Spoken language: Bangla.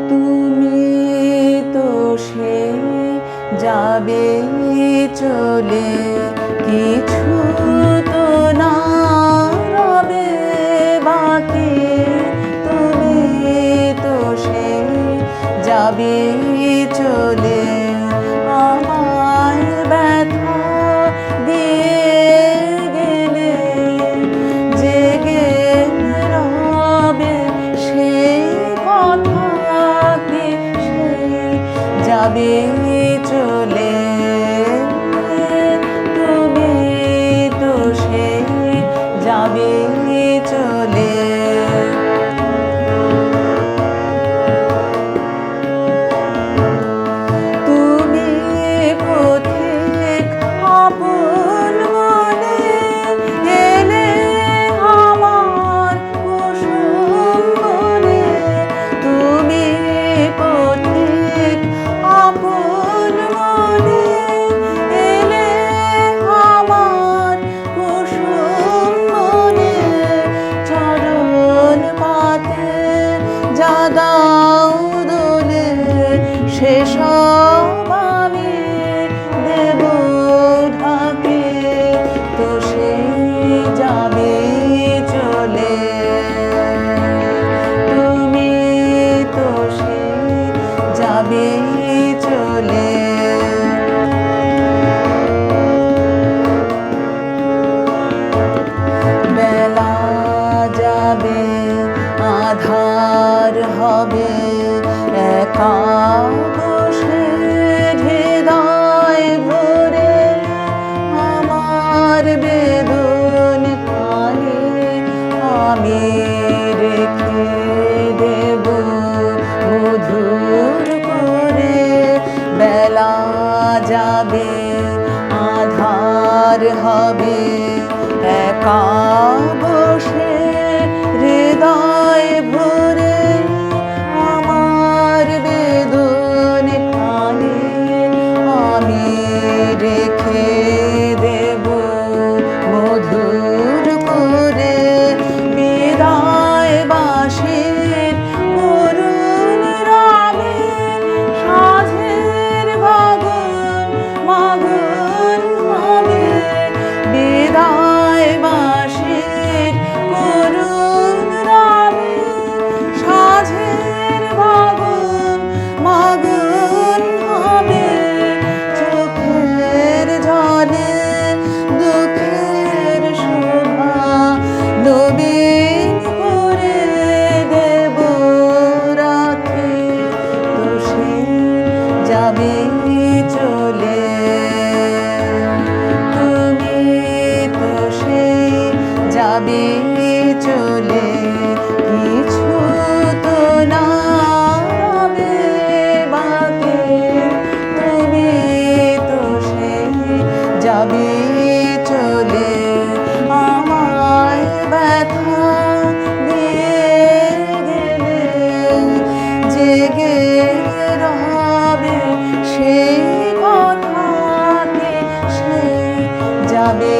তুমি তো সে যাবে চলে, কিছু তো না রবে বাকি। তুমি তো সে যাবে চলে, আমায় ব্যথা দিয়ে গেলে জেগে রবে সেই কথা কি সে যাবে চলে। তুমি তো সে যাবে চলে। তুমি পথিক আপন মনে এলে আমার কুসুম বনে। তুমি পথিক আপন মনে এলে আমার কুসুম বনে। চরণ পাতে যা দাও দোলে, সেসব আমি দেব ঢাকে। তো সে যাবে চলে, তুমি তো সে যাবে চলে। বেলা যাবে আধার হবে, একা বসে হৃদয় ভরে আমার বেদন খানি আমি রেখে দেব মধুর করে। বেলা যাবে আধার হবে, একা বসে হৃদয় ভরে আমার বেদন খানি আমি রেখে দেব মধুর করে। বিদায় বাঁশির করুণ রাগে সাঁঝের গগন মাগন হবে। বিদায় বাঁশির করুণ রাগে সাঁঝের গগন মাগন হবে। চোখের জলে দুঃখের শোভা নবীন করে দেব রাখে। তো সে যাবে চলে, তুমি তো সে যাবে চলে। কিছু তো না রবে বাকি, তুমি তো সে যাবে চলে। আমায় ব্যথা দিয়ে গেলে জেগে রবে সেই কথা কি সে যাবে